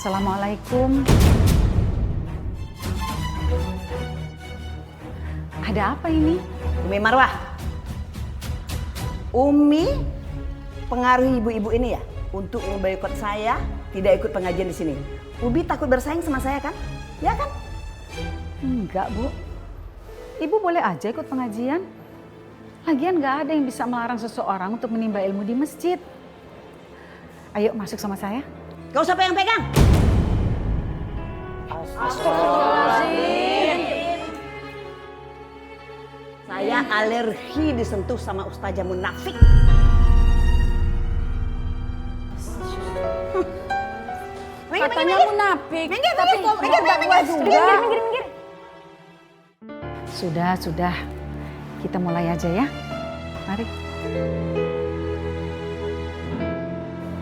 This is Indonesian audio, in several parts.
Assalamualaikum. Ada apa ini? Umi Marwah. Umi pengaruhi ibu-ibu ini ya untuk memboikot saya tidak ikut pengajian di sini. Ubi takut bersaing sama saya kan? Ya kan? Enggak, Bu. Ibu boleh aja ikut pengajian. Lagian nggak ada yang bisa melarang seseorang untuk menimba ilmu di masjid. Ayo masuk sama saya. Gak usah pegang-pegang. Astagfirullahaladzim. Saya alergi disentuh sama ustazah munafik. Katanya munafik. Minggir, tapi minggir, dakwah juga. minggir. Sudah. Kita mulai aja ya. Mari.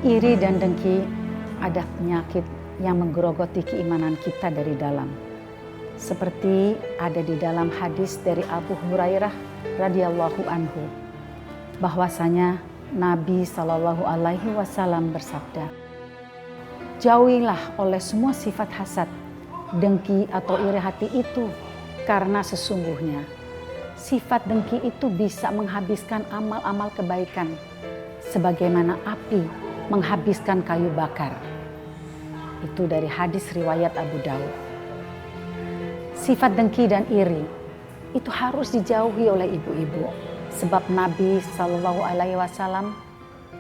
Iri dan dengki ada penyakit yang menggerogoti keimanan kita dari dalam. Seperti ada di dalam hadis dari Abu Hurairah radhiyallahu anhu, bahwasanya Nabi Shallallahu Alaihi Wasallam bersabda, jauhilah oleh semua sifat hasad, dengki atau iri hati itu, karena sesungguhnya sifat dengki itu bisa menghabiskan amal-amal kebaikan, sebagaimana api menghabiskan kayu bakar. Itu dari hadis riwayat Abu Daud. Sifat dengki dan iri itu harus dijauhi oleh ibu-ibu, sebab Nabi Shallallahu Alaihi Wasallam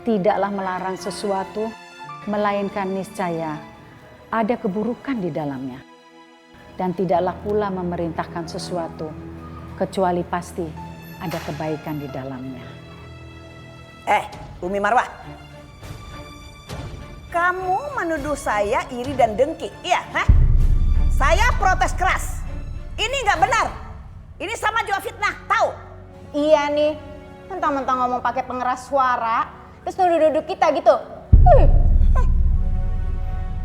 tidaklah melarang sesuatu, melainkan niscaya ada keburukan di dalamnya, dan tidaklah pula memerintahkan sesuatu kecuali pasti ada kebaikan di dalamnya. Umi Marwah, kamu menuduh saya iri dan dengki, iya? Hah? Saya protes keras. Ini nggak benar. Ini sama juga fitnah, tahu? Iya nih, mentang-mentang ngomong pakai pengeras suara, terus nuduh-nuduh kita gitu.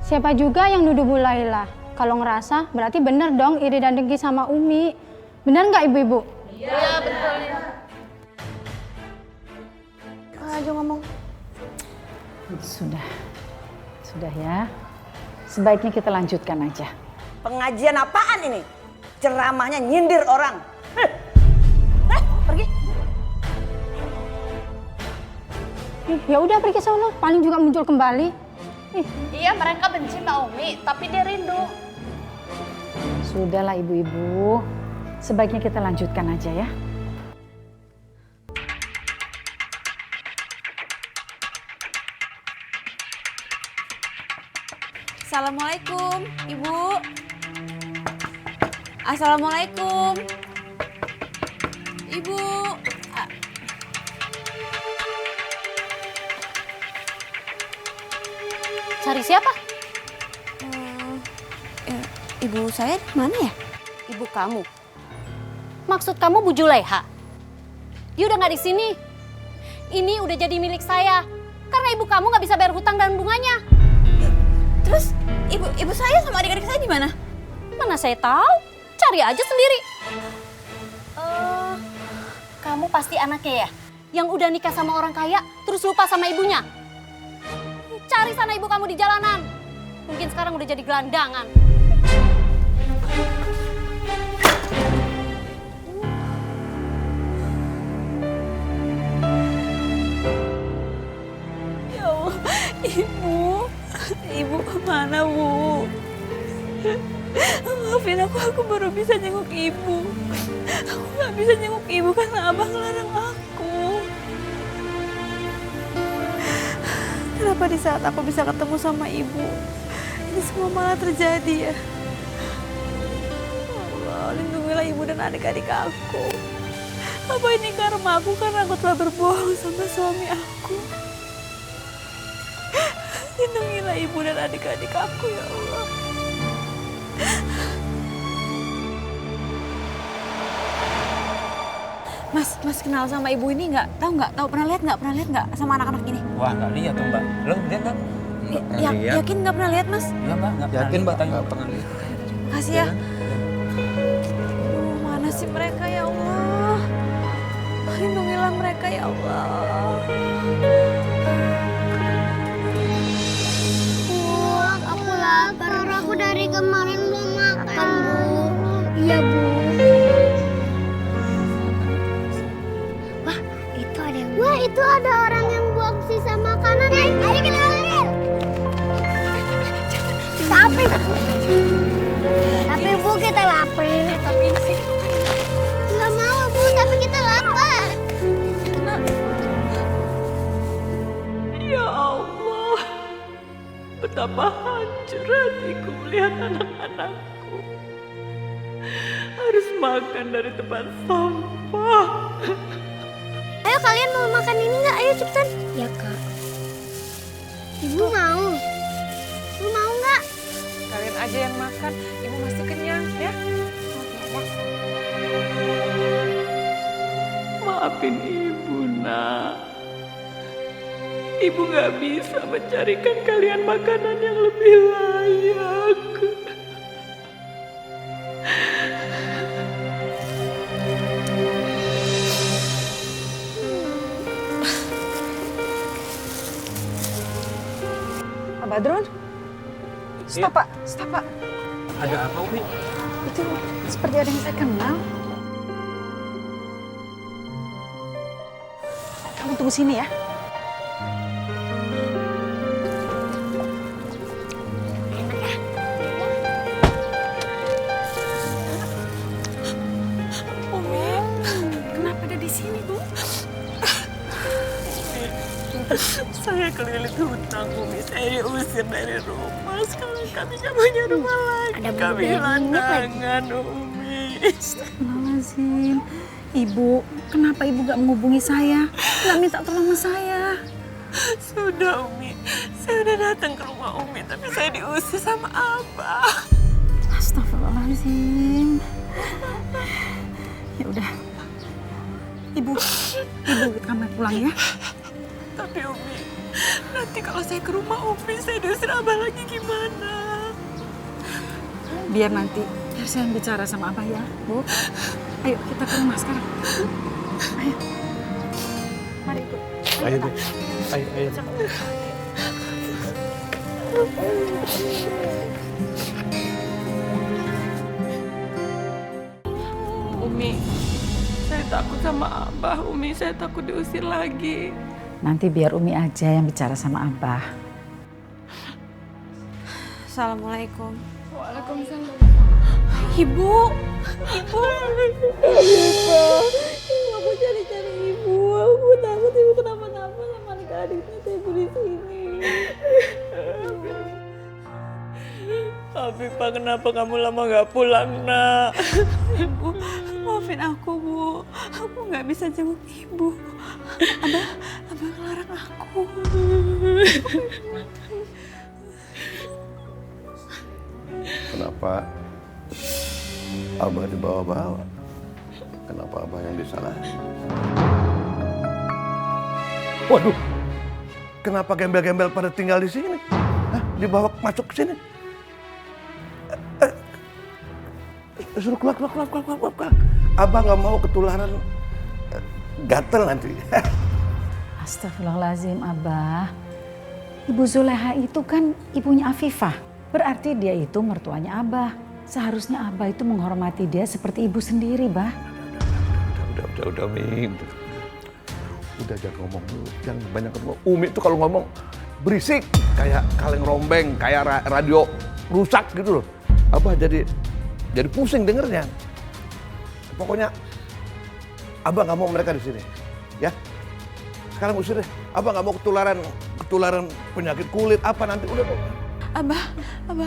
Siapa juga yang nuduh Bu Laila? Kalau ngerasa berarti bener dong iri dan dengki sama Umi. Bener nggak ibu-ibu? Iya betul. Aja ngomong. Sudah ya. Sebaiknya kita lanjutkan aja. Pengajian apaan ini? Ceramahnya nyindir orang. Pergi. Ya udah pergi sono, paling juga muncul kembali. Iya mereka benci Mbak Umi, tapi dia rindu. Sudahlah ibu-ibu, sebaiknya kita lanjutkan aja ya. Assalamualaikum, Ibu. Assalamualaikum. Ibu. Cari siapa? Ibu saya di mana ya? Ibu kamu. Maksud kamu Bu Julaiha? Dia udah nggak di sini. Ini udah jadi milik saya. Karena ibu kamu nggak bisa bayar hutang dan bunganya. Terus ibu saya sama adik-adik saya di mana? Mana saya tahu? Cari aja sendiri. Kamu pasti anaknya ya? Yang udah nikah sama orang kaya, terus lupa sama ibunya? Cari sana ibu kamu di jalanan. Mungkin sekarang udah jadi gelandangan. Ya Allah, Ibu kemana Bu? Maafin aku baru bisa jenguk Ibu. Aku gak bisa jenguk Ibu karena Abang larang aku. Kenapa di saat aku bisa ketemu sama Ibu, ini semua malah terjadi ya? Allah, lindungilah Ibu dan adik-adik aku. Apa ini karma aku karena aku telah berbohong sama suami aku? Lindungilah Ibu dan adik-adik aku ya Allah. Mas kenal sama ibu ini nggak? Tahu pernah lihat nggak sama anak-anak ini? Wah, nggak lihat tuh Mbak. Lo lihat nggak? Yakin nggak pernah lihat Mas? Iya Mbak, nggak pernah. Yakin Mbak, Kita nggak pernah lihat. Makasih ya. Mana sih mereka ya Allah? Lindungilah mereka ya Allah. Aku lapar. Tapi Bu, kita lapar. Tapi sih, Nggak mau Bu, tapi kita lapar. ya Allah, betapa hancur hatiku melihat anak-anakku harus makan dari tempat sampah. Ayo kalian mau makan ini nggak? Ayo cepetan. Ya Kak. Ibu mau? Ibu mau nggak? Kalian aja yang makan, ibu masih kenyang ya. Maafin ibu, nak. Ibu nggak bisa mencarikan kalian makanan yang lebih layak. Pak Badrun, stop Pak, stop Pak. Ada apa, Umi? Itu seperti ada yang saya kenal. Kamu tunggu sini ya. Umi, kenapa ada di sini, Bu? Saya keliling hutang, Umi. Saya diusir dari rumah. Sekarang kami gak punya rumah lagi. Ada Kami bulu landangan, Umi. Astagfirullahaladzim. Ibu, kenapa ibu gak menghubungi saya? Gak minta tolong sama saya? Sudah, Umi. Saya udah datang ke rumah Umi, tapi saya diusir sama Abah. Astagfirullahaladzim. Ya udah. Ibu kami pulang ya. Tapi Umi, nanti kalau saya ke rumah Umi, saya diusir Abah lagi gimana? Biar saya yang bicara sama Abah ya, Bu. Ayo kita ke rumah sekarang. Ayo. Mari ikut. Ayo, deh. Ayo. Umi, saya takut sama Abah. Umi, saya takut diusir lagi. Nanti biar Umi aja yang bicara sama Abah. Assalamualaikum. Waalaikumsalam. Ibu. Aku cari-cari ibu. Aku takut ibu kenapa-napa sama adik-adiknya ibu di sini. Afifah, kenapa kamu lama gak pulang, nak? Ibu, maafin aku, Bu. Aku gak bisa jenguk ibu. Abah ngelarang aku. Kenapa Abah dibawa-bawa? Kenapa Abah yang disalahin? Waduh, kenapa gembel-gembel pada tinggal di sini? Hah? Dibawa masuk ke sini? Suruh keluar. Abah nggak mau ketularan gatel nanti. Astagfirullahaladzim, Abah. Ibu Zuleha itu kan ibunya Afifah. Berarti dia itu mertuanya Abah. Seharusnya Abah itu menghormati dia seperti ibu sendiri, Bah. Udah, Mi. Udah jangan ngomong dulu, jangan banyak ngomong. Umi tuh kalau ngomong berisik, kayak kaleng rombeng, kayak radio rusak gitu loh. Abah jadi pusing dengernya. Pokoknya Abah nggak mau mereka di sini, ya. Sekarang usir deh. Abah nggak mau ketularan penyakit kulit apa nanti udah. Abah,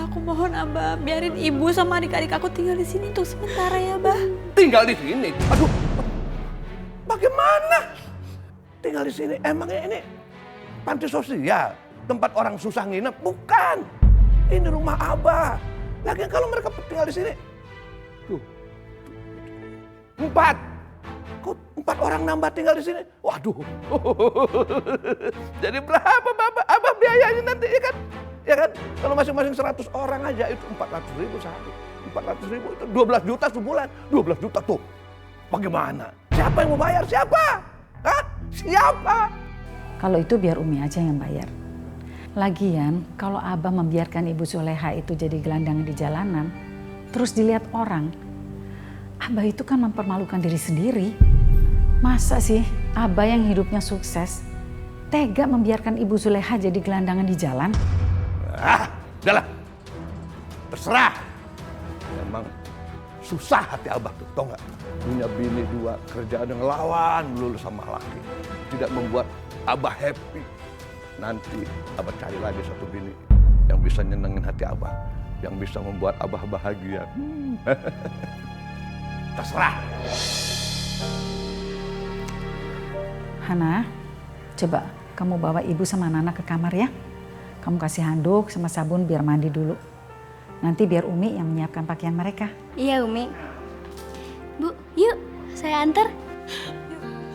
aku mohon Abah, biarin ibu sama adik-adik aku tinggal di sini untuk sementara ya, Abah. Tinggal di sini. Aduh, bagaimana? Tinggal di sini. Emangnya ini panti sosial, tempat orang susah nginep? Bukan. Ini rumah Abah. Lagian kalau mereka tinggal di sini, tuh, 4. Kok 4 orang nambah tinggal di sini? Waduh. Jadi berapa Bapak? Abah biayanya nanti ya kan? Ya kan? Kalau masing-masing 100 orang aja itu 400.000 sehari. 400.000 itu 12 juta sebulan. 12 juta tuh. Bagaimana? Siapa yang mau bayar? Siapa? Hah? Siapa? Kalau itu biar Umi aja yang bayar. Lagian kalau Abah membiarkan Ibu Zuleha itu jadi gelandangan di jalanan, terus dilihat orang, Abah itu kan mempermalukan diri sendiri. Masa sih Abah yang hidupnya sukses tega membiarkan Ibu Zuleha jadi gelandangan di jalan? Udahlah. Terserah. Memang susah hati Abah tuh, tau nggak? Punya bini dua, kerjaan yang lawan dulu sama laki. Tidak membuat Abah happy. Nanti Abah cari lagi satu bini yang bisa nyenengin hati Abah. Yang bisa membuat Abah bahagia. Terserah. Hana, coba kamu bawa ibu sama Nana ke kamar ya. Kamu kasih handuk sama sabun biar mandi dulu. Nanti biar Umi yang menyiapkan pakaian mereka. Iya Umi. Bu, yuk saya antar.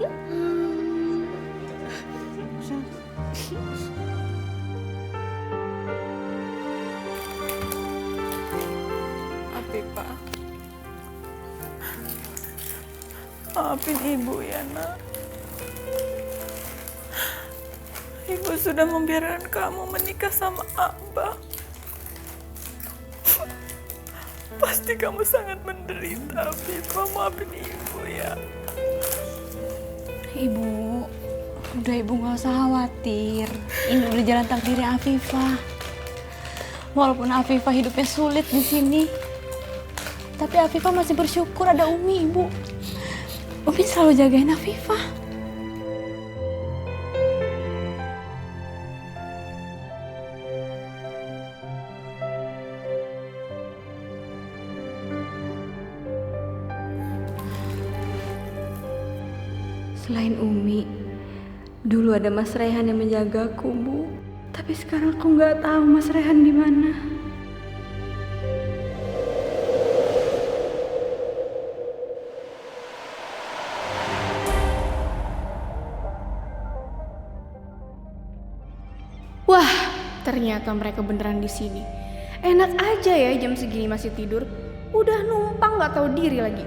Yuk. Afifah, maafin ibu ya nak. Ibu sudah membiarkan kamu menikah sama Abah. Pasti kamu sangat menderita, Afifah. Maafin ibu ya. Ibu, udah ibu gak usah khawatir. Ini udah jalan takdirnya Afifah. Walaupun Afifah hidupnya sulit di sini, tapi Afifah masih bersyukur ada Umi, Ibu. Umi selalu jagain Afifah. Selain Umi, dulu ada Mas Rehan yang menjagaku, Bu. Tapi sekarang aku nggak tahu Mas Rehan di mana. Wah, ternyata mereka beneran di sini. Enak aja ya jam segini masih tidur. Udah numpang nggak tahu diri lagi.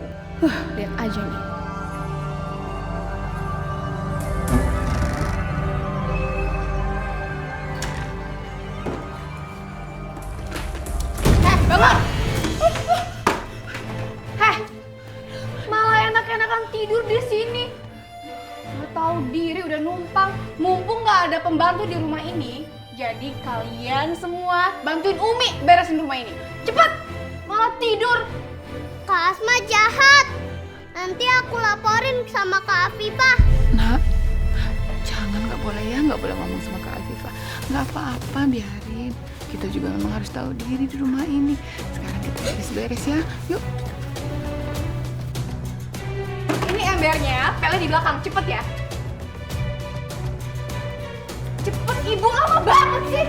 Lihat aja nih. Bangun! Heh, malah enak-enakan tidur di sini. Nggak tahu diri udah numpang. Mumpung nggak ada pembantu di rumah ini, jadi kalian semua bantuin Umi beresin rumah ini. Cepat! Malah tidur. Kak Asma jahat. Nanti aku laporin sama Kak Afifah. Nak, jangan, nggak boleh ya, nggak boleh ngomong sama Kak Afifah. Nggak apa-apa, biarin. Kita juga memang harus tahu diri di rumah ini. Sekarang kita beres-beres ya, yuk. Ini embernya, pelnya di belakang. Cepet ya. Cepet, ibu lama banget sih.